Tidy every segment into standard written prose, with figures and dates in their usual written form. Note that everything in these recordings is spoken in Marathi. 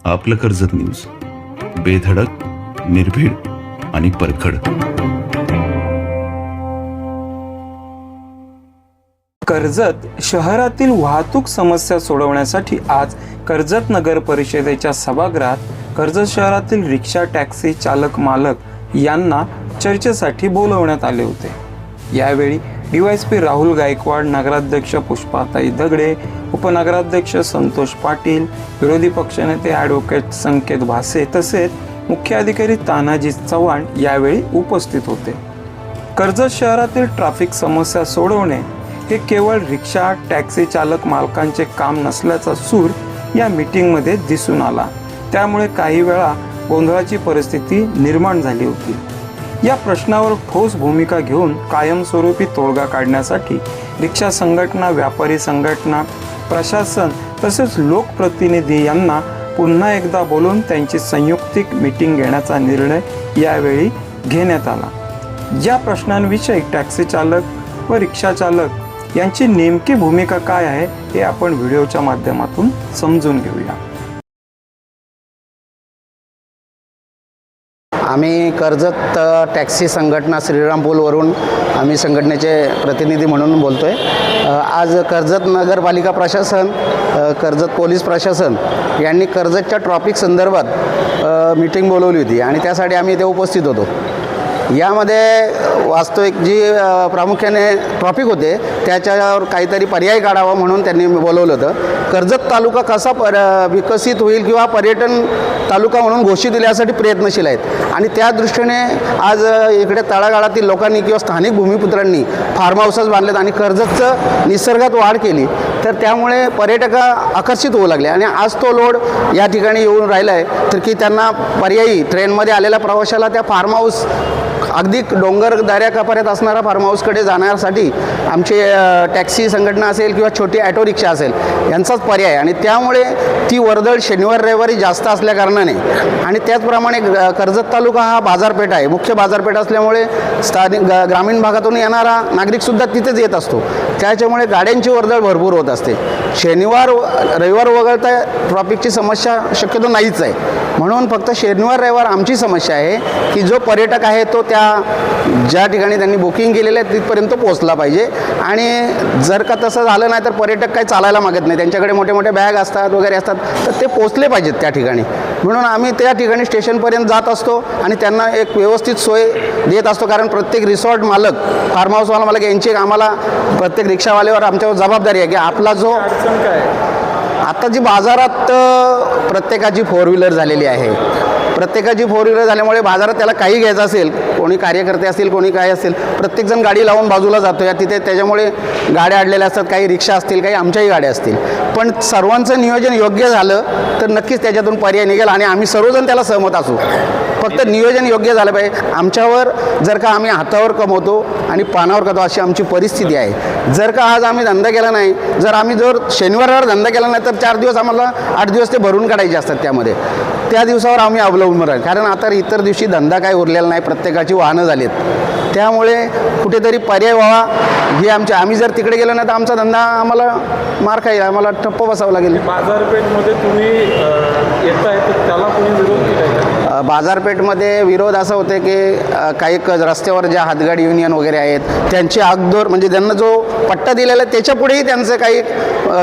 आपलं कर्जत न्यूज, बेधडक, निर्भीड आणि परखड. कर्जत शहरातील वाहतूक समस्या सोडवण्यासाठी आज कर्जत नगर परिषदेच्या सभागृहात कर्जत शहरातील रिक्षा, टॅक्सी चालक मालक यांना चर्चेसाठी बोलवण्यात आले होते. यावेळी DYSP राहुल गायकवाड, नगराध्यक्ष पुष्पाताई दगडे, उपनगराध्यक्ष संतोष पाटील, विरोधी पक्षनेते ॲडव्होकेट संकेत भासे तसेच मुख्य अधिकारी तानाजी चव्हाण यावेळी उपस्थित होते. कर्जत शहरातील ट्रॅफिक समस्या सोडवणे हे केवळ रिक्षा, टॅक्सी चालक मालकांचे काम नसल्याचा सूर या मीटिंगमध्ये दिसून आला. त्यामुळे काही वेळा गोंधळाची परिस्थिती निर्माण झाली होती. या प्रश्नावर ठोस भूमिका घेऊन कायमस्वरूपी तोडगा काढण्यासाठी रिक्षा संघटना, व्यापारी संघटना, प्रशासन तसेच लोकप्रतिनिधी यांना पुन्हा एकदा बोलून त्यांची संयुक्तिक मीटिंग घेण्याचा निर्णय यावेळी घेण्यात आला. या प्रश्नांविषयी टॅक्सी चालक व रिक्षा चालक यांची नेमकी भूमिका काय आहे हे आपण व्हिडिओच्या माध्यमातून समजून घेऊया. आम्ही कर्जत टॅक्सी संघटना श्रीरामपूलवरून आम्ही संघटनेचे प्रतिनिधी म्हणून बोलतो आहे. आज कर्जत नगरपालिका प्रशासन, कर्जत पोलीस प्रशासन यांनी कर्जतच्या ट्रॉफिक संदर्भात मीटिंग बोलवली होती आणि त्यासाठी आम्ही इथे उपस्थित होतो. यामध्ये वास्तविक जी प्रामुख्याने ट्रॉफिक होते त्याच्यावर काहीतरी पर्याय काढावा म्हणून त्यांनी बोलवलं होतं. कर्जत तालुका कसा विकसित होईल किंवा पर्यटन तालुका म्हणून घोषित दिले यासाठी प्रयत्नशील आहेत आणि त्या दृष्टीने आज इकडे तळागाळातील लोकांनी किंवा स्थानिक भूमिपुत्रांनी फार्म हाऊसेस बांधलेत आणि कर्जतचं निसर्गात वाढ केली, तर त्यामुळे पर्यटक आकर्षित होऊ लागले आणि आज तो लोड या ठिकाणी येऊन राहिला आहे. तर की त्यांना पर्यायी ट्रेनमध्ये आलेल्या प्रवाशाला त्या फार्म हाऊस अगदी डोंगर दऱ्या कपाऱ्यात असणारा फार्म हाऊसकडे जाण्यासाठी आमची टॅक्सी संघटना असेल किंवा छोटी ॲटो रिक्षा असेल यांचाच पर्याय आणि त्यामुळे ती वर्दळ शनिवार रविवारी जास्त असल्याकारणाने आणि त्याचप्रमाणे कर्जत तालुका हा बाजारपेठ आहे, मुख्य बाजारपेठ असल्यामुळे स्थानिक ग्रामीण भागातून येणारा नागरिकसुद्धा तिथेच येत असतो. त्याच्यामुळे गाड्यांची वर्दळ भरपूर होत असते. शनिवार रविवार वगळता ट्रॉफिकची समस्या शक्यतो नाहीच आहे. म्हणून फक्त शनिवार रविवार आमची समस्या आहे की जो पर्यटक आहे तो त्या ज्या ठिकाणी त्यांनी बुकिंग केलेलं आहे तिथपर्यंत पोहोचला पाहिजे आणि जर का तसं झालं नाही तर पर्यटक काही चालायला मागत नाही, त्यांच्याकडे मोठे मोठे बॅग असतात वगैरे असतात, तर ते पोचले पाहिजेत त्या ठिकाणी. म्हणून आम्ही त्या ठिकाणी स्टेशनपर्यंत जात असतो आणि त्यांना एक व्यवस्थित सोय देत असतो. कारण प्रत्येक रिसॉर्ट मालक, फार्म हाऊसवाला मालक यांची आम्हाला प्रत्येक रिक्षावाल्यावर आमच्यावर जबाबदारी आहे की आपला जो आता जी बाजारात प्रत्येकाची फोर व्हीलर झालेली आहे, प्रत्येकाची फोर व्हीलर झाल्यामुळे बाजारात त्याला काही घ्यायचं असेल, कोणी कार्यकर्ते असतील, कोणी काय असेल, प्रत्येकजण गाडी लावून बाजूला जातो या तिथे. त्याच्यामुळे गाड्या अडलेल्या असतात, काही रिक्षा असतील, काही आमच्याही गाड्या असतील. पण सर्वांचं नियोजन योग्य झालं तर नक्कीच त्याच्यातून पर्याय निघेल आणि आम्ही सर्वजण त्याला सहमत असू. फक्त नियोजन योग्य झालं पाहिजे. आमच्यावर जर का आम्ही हातावर कमवतो आणि पानावर करतो अशी आमची परिस्थिती आहे. जर का आज आम्ही धंदा केला नाही, जर आम्ही शनिवारवर धंदा केला नाही तर 4 दिवस आम्हाला 8 दिवस ते भरून काढायचे असतात. त्यामध्ये त्या दिवसावर आम्ही अवलंबून राहील, कारण आता इतर दिवशी धंदा काही उरलेला नाही, प्रत्येकाची वाहनं झालीत. त्यामुळे कुठेतरी पर्याय व्हावा ही आम्ही जर तिकडे गेलो नाही तर आमचा धंदा आम्हाला मार खाईल, आम्हाला ठप्प बसावं लागेल. बाजारपेठमध्ये तुम्ही येताय तर त्याला कोणी विरोध केला? बाजारपेठमध्ये विरोध असं होते की काही रस्त्यावर ज्या हातगाडी युनियन वगैरे आहेत त्यांची आगदोर, म्हणजे त्यांना जो पट्टा दिलेला आहे त्याच्यापुढेही त्यांचं काही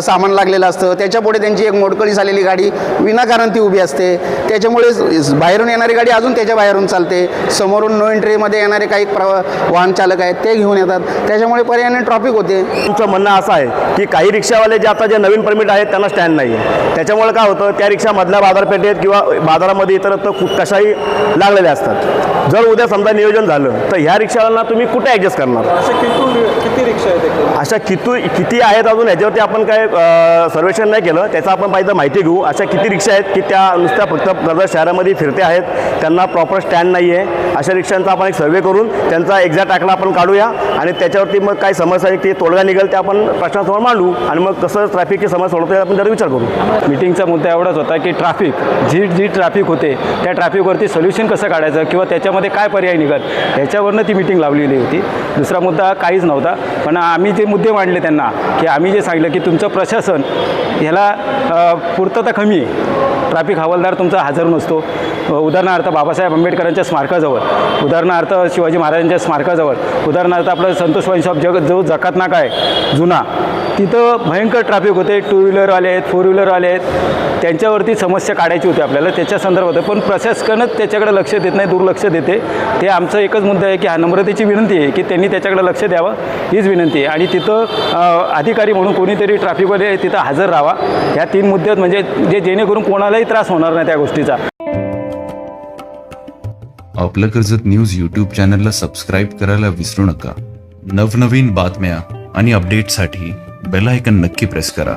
सामान लागलेलं असतं, त्याच्यापुढे त्यांची एक मोडकळी झालेली गाडी विनाकारण ती उभी असते, त्याच्यामुळे बाहेरून येणारी गाडी अजून त्याच्या बाहेरून चालते, समोरून नो एंट्रीमध्ये येणारे काही वाहन चालक आहेत ते घेऊन येतात, त्याच्यामुळे पर्यायाने ट्रॉफिक होते. तुमचं म्हणणं असं आहे की काही रिक्षावाले जे आता जे नवीन परमिट आहेत त्यांना स्टँड नाही आहे, त्याच्यामुळे काय होतं त्या रिक्षा मधल्या बाजारपेठेत किंवा बाजारामध्ये इतरत्र कशाही लागलेल्या असतात. जर उद्या समजा नियोजन झालं तर ह्या रिक्षावाल्यांना तुम्ही कुठे ॲडजस्ट करणार? अशा किती रिक्षा आहेत? अशा किती आहेत अजून ह्याच्यावरती आपण काय सर्वेक्षण नाही केलं, त्याचं आपण पाहिजे माहिती घेऊ. अशा किती रिक्षा आहेत की त्या नुसत्या फक्त कर्जत शहरामध्ये फिरते आहेत, त्यांना प्रॉपर स्टँड नाही आहे. अशा रिक्षांचा आपण एक सर्वे करून त्यांचा एक्झॅक्ट आकडा आपण काढूया आणि त्याच्यावरती मग काय समस्या आहे की तोडगा निघेल ते आपण प्रश्नासमोर मांडू आणि मग कसं ट्रॅफिकची समस्या सोडवतो आपण जरा विचार करू. मीटिंगचा मुद्दा एवढाच होता की जी ट्रॅफिक होते त्या ट्रॅफिकवरती सोल्युशन कसं काढायचं किंवा त्याच्यामध्ये काय पर्याय निघाल ह्याच्यावरनं ती मीटिंग लावलेली होती. दुसरा मुद्दा काहीच नव्हता. पण आम्ही जे मुद्दे मांडले त्यांना की आम्ही जे सांगितलं की तुमचं प्रशासन ह्याला पूर्तता कमी आहे. ट्रॅफिक हवालदार तुमचा हजर नसतो. उदाहरणार्थ बाबासाहेब आंबेडकरांच्या स्मारकाजवळ, उदाहरणार्थ शिवाजी महाराजांच्या स्मारकाजवळ, उदाहरणार्थ आपलं संतोष वाईन शॉप जो जकात नाका आहे जुना, तिथं भयंकर ट्रॅफिक होते. टू व्हीलरवाले आहेत, फोर व्हीलरवाले आहेत, त्यांच्यावरती समस्या काढायची होती आपल्याला त्याच्या संदर्भात. पण प्रशासनच त्याच्याकडे लक्ष देत नाही, दुर्लक्ष देते. ते आमचं एकच मुद्दा आहे की हा नम्रतेची विनंती आहे की त्यांनी त्याच्याकडे लक्ष द्यावं, हीच विनंती आहे. आणि तिथं अधिकारी म्हणून कोणीतरी ट्रॅफिकवाले तिथं हजर राहावा. ह्या 3 मुद्द्यात म्हणजे जेणेकरून कोणालाही त्रास होणार नाही त्या गोष्टीचा. आपलं कर्जत न्यूज यूट्यूब चॅनलला सबस्क्राईब करायला विसरू नका. नवनवीन बातम्या आणि अपडेटसाठी बेल आयकन नक्की प्रेस करा.